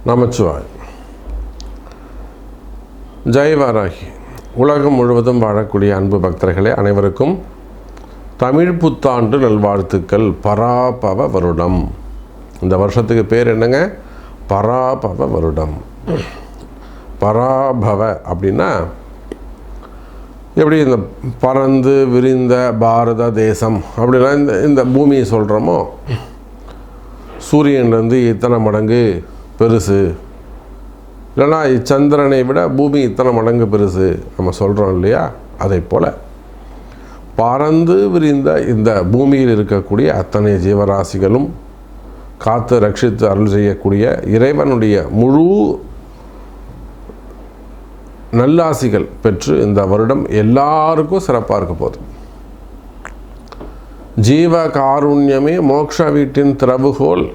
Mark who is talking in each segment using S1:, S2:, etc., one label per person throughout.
S1: நமச்சிவாய். ஜெய் வாராகி. உலகம் முழுவதும் வாழக்கூடிய அன்பு பக்தர்களே அனைவருக்கும் தமிழ் புத்தாண்டு நல்வாழ்த்துக்கள். பராபவ வருடம். இந்த வருஷத்துக்கு பேர் என்னங்க? பராபவ வருடம். பராபவ அப்படின்னா எப்படி இந்த பறந்து விரிந்த பாரத தேசம் அப்படின்னா இந்த பூமியை சொல்கிறோமோ, சூரியன்லேருந்து இத்தனை மடங்கு பெருசு, இல்லைனா சந்திரனை விட பூமி இத்தனை மடங்கு பெருசு நம்ம சொல்கிறோம் இல்லையா? அதை போல் பறந்து விரிந்த இந்த பூமியில் இருக்கக்கூடிய அத்தனை ஜீவராசிகளும் காத்து ரட்சித்து அருள் செய்யக்கூடிய இறைவனுடைய முழு நல்லாசிகள் பெற்று இந்த வருடம் எல்லாருக்கும் சிறப்பாக இருக்க போகுது. ஜீவ காருண்யமே மோட்ச வீட்டின் திறவுகோல்.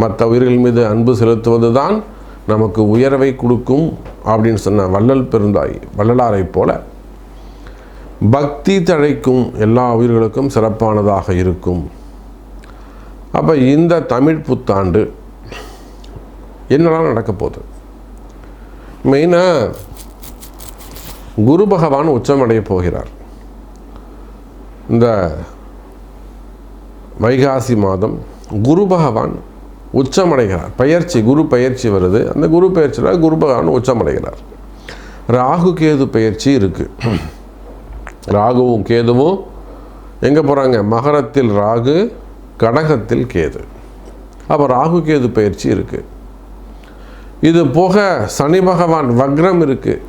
S1: மற்ற உயிர்கள் மீது அன்பு செலுத்துவது தான் நமக்கு உயர்வை கொடுக்கும் அப்படின்னு சொன்ன வள்ளலாரை போல பக்தி தழைக்கும் எல்லா உயிர்களுக்கும் சிறப்பானதாக இருக்கும். அப்போ இந்த தமிழ் புத்தாண்டு என்னெல்லாம் நடக்க போகுது? மெயினாக குரு பகவான் உச்சமடைய போகிறார். இந்த வைகாசி மாதம் குரு பகவான் உச்சமடைகிறார். குரு பயிற்சி வருது. அந்த குரு பயிற்சியில் குரு பகவான் உச்சமடைகிறார். ராகு கேது பயிற்சி இருக்குது. ராகுவும் கேதுவும் எங்கே போகிறாங்க? மகரத்தில் ராகு, கடகத்தில் கேது. அப்போ ராகு கேது பயிற்சி இருக்குது. இது போக சனி பகவான் வக்ரம் இருக்குது.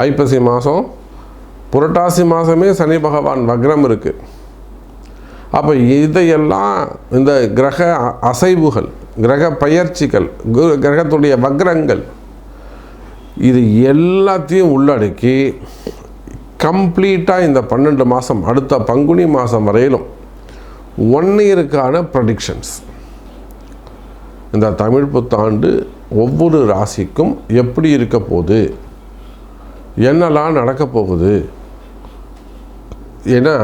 S1: ஐப்பசி மாதம், புரட்டாசி மாதமே சனி பகவான் வக்ரம் இருக்குது. அப்போ இதையெல்லாம் இந்த கிரக அசைவுகள், கிரக பயிற்சிகள், கிரகத்துடைய வக்ரங்கள், இது எல்லாத்தையும் உள்ளடக்கி கம்ப்ளீட்டாக இந்த 12 மாதம், அடுத்த பங்குனி மாதம் வரையிலும் 1 இயருக்கான ப்ரெடிக்ஷன்ஸ். இந்த தமிழ் புத்தாண்டு ஒவ்வொரு ராசிக்கும் எப்படி இருக்க போகுது, என்னெல்லாம் நடக்க போகுது. ஏன்னா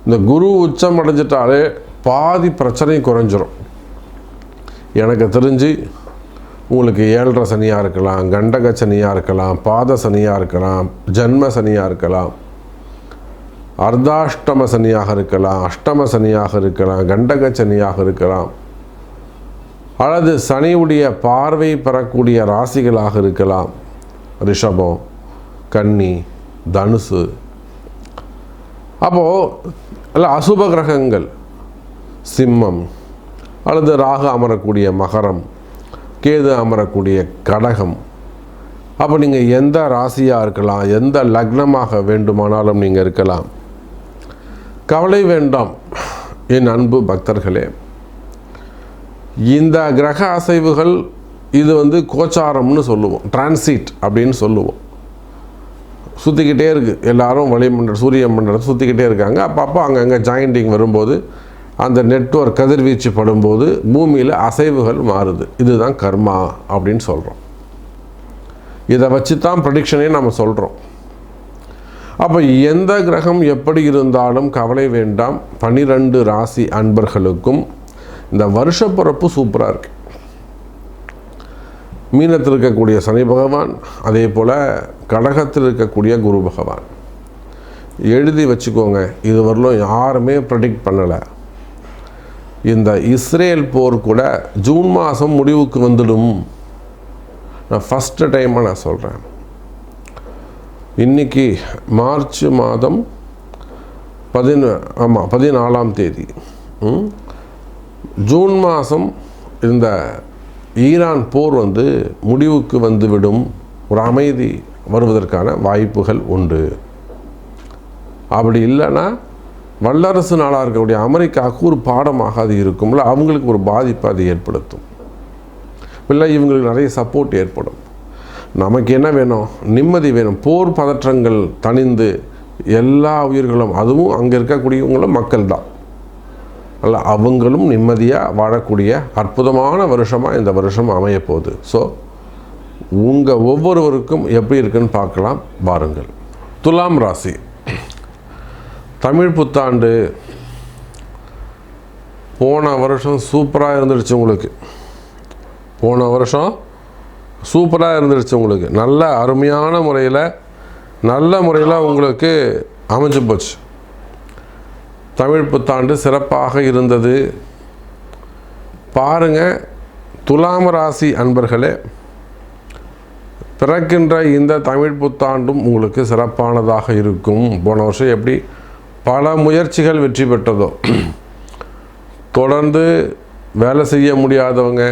S1: இந்த குரு உச்சம் அடைஞ்சிட்டாலே பாதி பிரச்சனை குறைஞ்சிரும். எனக்கு தெரிஞ்சு உங்களுக்கு 7.5 சனியாக இருக்கலாம், கண்டக சனியாக இருக்கலாம், பாத சனியாக இருக்கலாம், ஜன்ம சனியாக இருக்கலாம், அர்த்தாஷ்டம சனியாக இருக்கலாம், அஷ்டம சனியாக இருக்கலாம், கண்டக சனியாக இருக்கலாம், அல்லது சனியுடைய பார்வை பெறக்கூடிய ராசிகளாக இருக்கலாம். ரிஷபம், கன்னி, தனுசு. அப்போது அல்ல அசுப கிரகங்கள் சிம்மம், அல்லது ராகு அமரக்கூடிய மகரம், கேது அமரக்கூடிய கடகம். அப்போ நீங்கள் எந்த ராசியாக இருக்கலாம், எந்த லக்னமாக வேண்டுமானாலும் நீங்கள் இருக்கலாம். கவலை வேண்டாம் என் அன்பு பக்தர்களே. இந்த கிரக அசைவுகள் இது கோச்சாரம்னு சொல்லுவோம், டிரான்சிட் அப்படின்னு சொல்லுவோம். சுற்றிக்கிட்டே இருக்குது. எல்லாரும் வளிமண்டலம், சூரிய மண்டலத்தை சுற்றிக்கிட்டே இருக்காங்க. அப்பப்போ அங்கங்கே ஜாயிண்டிங் வரும்போது, அந்த நெட்வொர்க் கதிர்வீச்சு படும்போது பூமியில் அசைவுகள் மாறுது. இதுதான் கர்மா அப்படின்னு சொல்கிறோம். இதை வச்சு தான் ப்ரெடிக்ஷனே நம்ம சொல்கிறோம். அப்போ எந்த கிரகம் எப்படி இருந்தாலும் கவலை வேண்டாம். 12 ராசி அன்பர்களுக்கும் இந்த வருஷ பிறப்பு சூப்பராக இருக்குது. மீனத்தில் இருக்கக்கூடிய சனி பகவான், அதே போல் கடகத்தில் இருக்கக்கூடிய குரு பகவான். எழுதி வச்சுக்கோங்க, இது வரலும் யாருமே ப்ரெடிக்ட் பண்ணலை. இந்த இஸ்ரேல் போர் கூட ஜூன் மாதம் முடிவுக்கு வந்துடும். நான் ஃபஸ்ட்டு டைமாக நான் சொல்கிறேன். இன்றைக்கி மார்ச் மாதம் 14ஆம் தேதி. ஜூன் மாதம் இந்த ஈரான் போர் முடிவுக்கு வந்துவிடும். ஒரு அமைதி வருவதற்கான வாய்ப்புகள் உண்டு. அப்படி இல்லைன்னா வல்லரசு நாளாக இருக்கக்கூடிய அமெரிக்காவுக்கு ஒரு பாடமாக அது இருக்கும்ல, அவங்களுக்கு ஒரு பாதிப்பு அது ஏற்படுத்தும். இல்லை இவங்களுக்கு நிறைய சப்போர்ட் ஏற்படும். நமக்கு என்ன வேணும்? நிம்மதி வேணும். போர் பதற்றங்கள் தணிந்து எல்லா உயிர்களும், அதுவும் அங்கே இருக்கக்கூடியவங்களும் மக்கள் தான், அல்ல அவங்களும் நிம்மதியாக வாழக்கூடிய அற்புதமான வருஷமாக இந்த வருஷம் அமையப்போகுது. ஸோ உங்கள் ஒவ்வொருவருக்கும் எப்படி இருக்குன்னு பார்க்கலாம் வாருங்கள். துலாம் ராசி. தமிழ் புத்தாண்டு போன வருஷம் சூப்பராக இருந்துடுச்சு உங்களுக்கு. போன வருஷம் சூப்பராக இருந்துருச்சு உங்களுக்கு, நல்ல அருமையான முறையில் உங்களுக்கு அமைஞ்சு போச்சு. தமிழ் புத்தாண்டு சிறப்பாக இருந்தது. பாருங்கள் துலாம் ராசி அன்பர்களே, பிறக்கின்ற இந்த தமிழ் புத்தாண்டும் உங்களுக்கு சிறப்பானதாக இருக்கும். போன வருஷம் எப்படி பல முயற்சிகள் வெற்றி பெற்றதோ, தொடர்ந்து வேலை செய்ய முடியாதவங்க,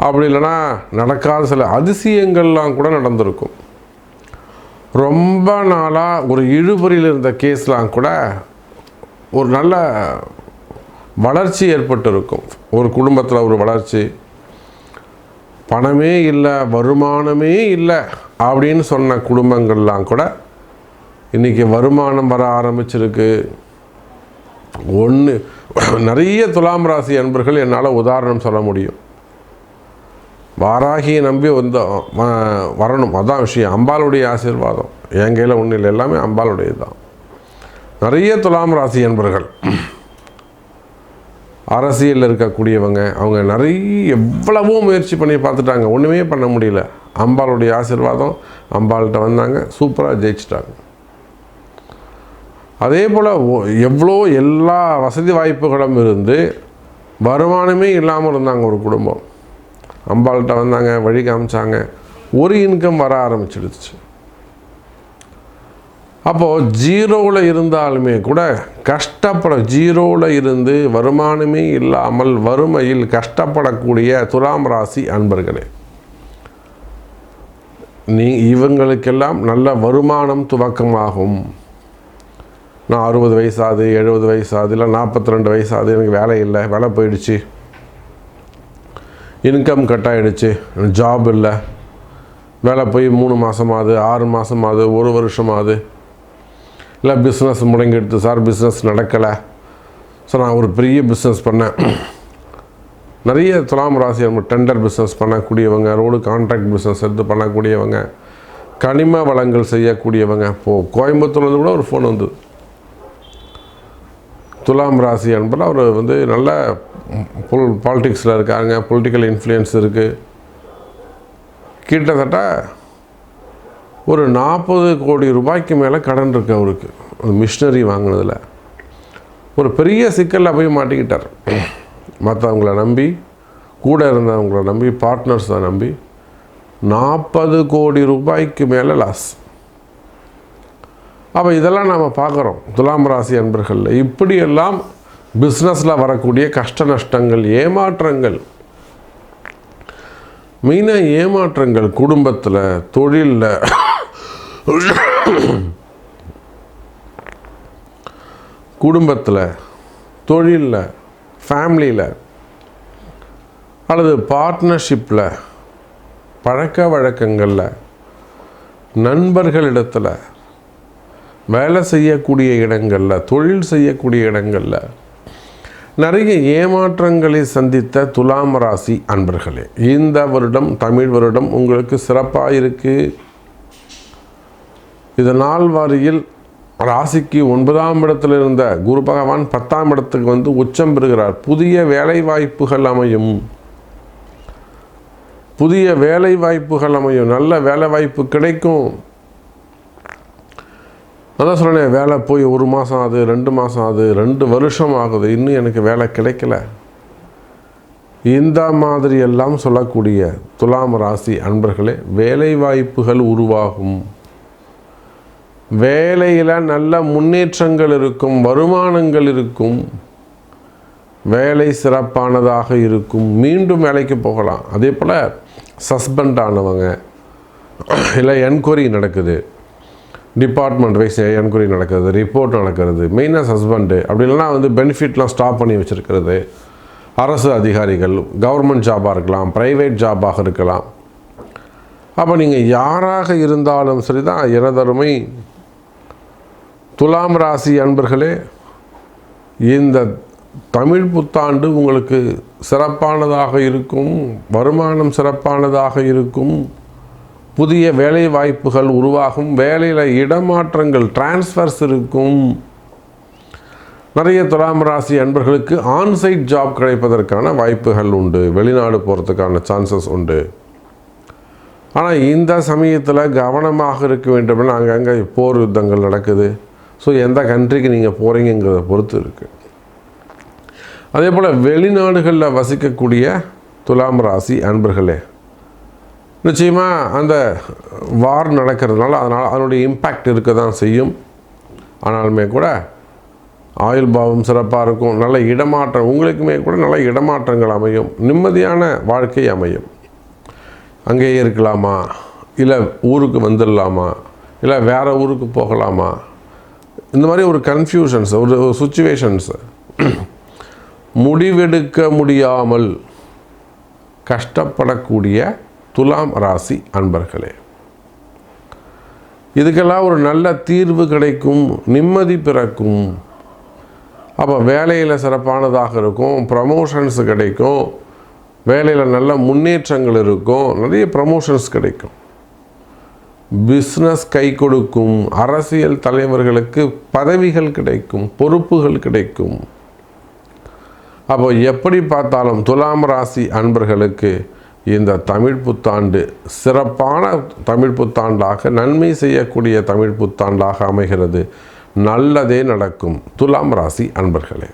S1: அப்படி இல்லைன்னா நடக்காத சில அதிசயங்கள்லாம் கூட நடந்திருக்கும். ரொம்ப நாளாக ஒரு இழுபறியில் இருந்த கேஸ்லாம் கூட ஒரு நல்ல வளர்ச்சி ஏற்பட்டு இருக்கும். ஒரு குடும்பத்தில் ஒரு வளர்ச்சி, பணமே இல்லை, வருமானமே இல்லை அப்படின்னு சொன்ன குடும்பங்கள்லாம் கூட இன்றைக்கி வருமானம் வர ஆரம்பிச்சிருக்கு. நிறைய துலாம் ராசி அன்பர்கள் என்னால் உதாரணம் சொல்ல முடியும். வாராகியை நம்பி வரணும், அதான் விஷயம். அம்பாளுடைய ஆசீர்வாதம் என் கையில் ஒன்றும் இல்லை, எல்லாமே அம்பாளுடையது தான். நிறைய துலாம் ராசி அன்பர்கள் அரசியலில் இருக்கக்கூடியவங்க, அவங்க எவ்வளவோ முயற்சி பண்ணி பார்த்துட்டாங்க, ஒன்றுமே பண்ண முடியல. அம்பாளுடைய ஆசீர்வாதம், அம்பாள்கிட்ட வந்தாங்க, சூப்பராக ஜெயிச்சிட்டாங்க. அதே போல் எவ்வளோ எல்லா வசதி வாய்ப்புகளும் இருந்து வருமானமே இல்லாமல் இருந்தாங்க ஒரு குடும்பம். அம்பாள்கிட்ட வந்தாங்க, வழி காமிச்சாங்க, ஒரு இன்கம் வர ஆரம்பிச்சிடுச்சு. அப்போது ஜீரோவில் இருந்தாலுமே கூட ஜீரோவில் இருந்து வருமானமே இல்லாமல் வறுமையில் கஷ்டப்படக்கூடிய துலாம் ராசி அன்பர்களே, இவங்களுக்கெல்லாம் நல்ல வருமானம் துவக்கமாகும். நான் 60 வயசாகுது, 70 வயசாகுது, இல்லை 42 வயசாகுது, எனக்கு வேலை இல்லை, வேலை போயிடுச்சு, இன்கம் கட் ஆகிடுச்சு, ஜாப் இல்லை, வேலை போய் 3 மாதமாகுது, 6 மாதமாகுது, 1 வருஷமாகுது, இல்லை பிஸ்னஸ் முடங்கிடுது சார், பிஸ்னஸ் நடக்கலை. ஸோ நான் ஒரு பெரிய பிஸ்னஸ் பண்ணேன். நிறைய துலாம் ராசி டெண்டர் பிஸ்னஸ் பண்ணக்கூடியவங்க, ரோடு கான்ட்ராக்ட் பிஸ்னஸ் எடுத்து பண்ணக்கூடியவங்க, கனிம வளங்கள் செய்யக்கூடியவங்க. கோயம்புத்தூர்லேருந்து கூட ஒரு ஃபோன் வந்தது. துலாம் ராசி அன்பர் அவர் நல்ல பாலிட்டிக்ஸில் இருக்காங்க, பொலிட்டிக்கல் இன்ஃப்ளூயன்ஸ் இருக்குது. கிட்டத்தட்ட ஒரு 40 கோடி ரூபாய்க்கு மேலே கடன் இருக்குது அவருக்கு, மிஷினரி வாங்கினதில். ஒரு பெரிய சிக்கலில் போய் மாட்டிக்கிட்டார். மற்றவங்கள நம்பி, கூட இருந்தவங்கள நம்பி, பார்ட்னர்ஸை நம்பி 40 கோடி ரூபாய்க்கு மேலே லாஸ். அப்போ இதெல்லாம் நாம் பார்க்குறோம் துலாம் ராசி அன்பர்களில். இப்படியெல்லாம் பிஸ்னஸில் வரக்கூடிய கஷ்ட நஷ்டங்கள், ஏமாற்றங்கள், மெயினாக ஏமாற்றங்கள் குடும்பத்தில், தொழிலில், தொழிலில், ஃபேமிலியில் அல்லது பார்ட்னர்ஷிப்பில், பழக்க வழக்கங்களில், நண்பர்களிடத்தில், வேலை செய்யக்கூடிய இடங்களில், தொழில் செய்யக்கூடிய இடங்களில் நிறைய ஏமாற்றங்களை சந்தித்த துலாம் ராசி அன்பர்களே, இந்த வருடம் தமிழ் வருடம் உங்களுக்கு சிறப்பாக இருக்குது. இது நாள் வாரியில் ராசிக்கு 9ஆம் இடத்தில் இருந்த குரு பகவான் 10ஆம் இடத்துக்கு உச்சம் பெறுகிறார். புதிய வேலை வாய்ப்புகள் அமையும், நல்ல வேலை வாய்ப்பு கிடைக்கும். அதான் சொல்கிறேன், வேலை போய் 1 மாதம் ஆகுது, 2 மாதம் ஆகுது, 2 வருஷம் ஆகுது, இன்னும் எனக்கு வேலை கிடைக்கல. இந்த மாதிரி எல்லாம் சொல்லக்கூடிய துலாம் ராசி அன்பர்களே, வேலை வாய்ப்புகள் உருவாகும். வேலையில் நல்ல முன்னேற்றங்கள் இருக்கும், வருமானங்கள் இருக்கும், வேலை சிறப்பானதாக இருக்கும், மீண்டும் வேலைக்கு போகலாம். அதே போல் சஸ்பெண்ட் ஆனவங்க, இல்லை என்கொயரி நடக்குது, டிபார்ட்மெண்ட் வைஸ் என்கொயரி நடக்கிறது, ரிப்போர்ட் நடக்கிறது, மெயினாக சஸ்பெண்டு, அப்படி இல்லைனா பெனிஃபிட்லாம் ஸ்டாப் பண்ணி வச்சுருக்கிறது, அரசு அதிகாரிகள், கவர்மெண்ட் ஜாபாக இருக்கலாம், ப்ரைவேட் ஜாபாக இருக்கலாம். அப்போ நீங்கள் யாராக இருந்தாலும் சரி தான், எனதருமை துலாம் ராசி அன்பர்களே, இந்த தமிழ் புத்தாண்டு உங்களுக்கு சிறப்பானதாக இருக்கும், வருமானம் சிறப்பானதாக இருக்கும், புதிய வேலை வாய்ப்புகள் உருவாகும், வேலையில் இடமாற்றங்கள், டிரான்ஸ்ஃபர்ஸ் இருக்கும், நிறைய துலாம் ராசி அன்பர்களுக்கு ஆன்சைட் ஜாப் கிடைப்பதற்கான வாய்ப்புகள் உண்டு. வெளிநாடு போகிறதுக்கான சான்சஸ் உண்டு. ஆனால் இந்த சமயத்தில் கவனமாக இருக்க வேண்டும். அங்கங்கே போர் யுத்தங்கள் நடக்குது. ஸோ எந்த கண்ட்ரிக்கு நீங்கள் போகிறீங்கிறத பொறுத்து இருக்குது. அதே போல் வெளிநாடுகளில் வசிக்கக்கூடிய துலாம் ராசி அன்பர்களே, நிச்சயமாக அந்த வார் நடக்கிறதுனால அதனுடைய இம்பேக்ட் இருக்க தான் செய்யும். ஆனாலுமே கூட ஆயுள் பாவம் சிறப்பாக இருக்கும். நல்ல இடமாற்றம் உங்களுக்குமே கூட நல்ல இடமாற்றங்கள் அமையும். நிம்மதியான வாழ்க்கை அமையும். அங்கேயே இருக்கலாமா, இல்லை ஊருக்கு வந்துடலாமா, இல்லை வேறு ஊருக்கு போகலாமா, இந்த மாதிரி ஒரு கன்ஃபியூஷன்ஸ், ஒரு சுச்சுவேஷன்ஸ், முடிவெடுக்க முடியாமல் கஷ்டப்படக்கூடிய துலாம் ராசி அன்பர்களே, இதுக்கெல்லாம் ஒரு நல்ல தீர்வு கிடைக்கும், நிம்மதி பிறக்கும். அப்போ வேலையில் சிறப்பானதாக இருக்கும், ப்ரமோஷன்ஸ் கிடைக்கும், வேலையில் நல்ல முன்னேற்றங்கள் இருக்கும், நிறைய ப்ரமோஷன்ஸ் கிடைக்கும், பிஸ்னஸ் கை கொடுக்கும், அரசியல் தலைவர்களுக்கு பதவிகள் கிடைக்கும், பொறுப்புகள் கிடைக்கும். அப்போ எப்படி பார்த்தாலும் துலாம் ராசி அன்பர்களுக்கு இந்த தமிழ் புத்தாண்டு சிறப்பான தமிழ் புத்தாண்டாக, நன்மை செய்யக்கூடிய தமிழ் புத்தாண்டாக அமைகிறது. நல்லதே நடக்கும் துலாம் ராசி அன்பர்களே.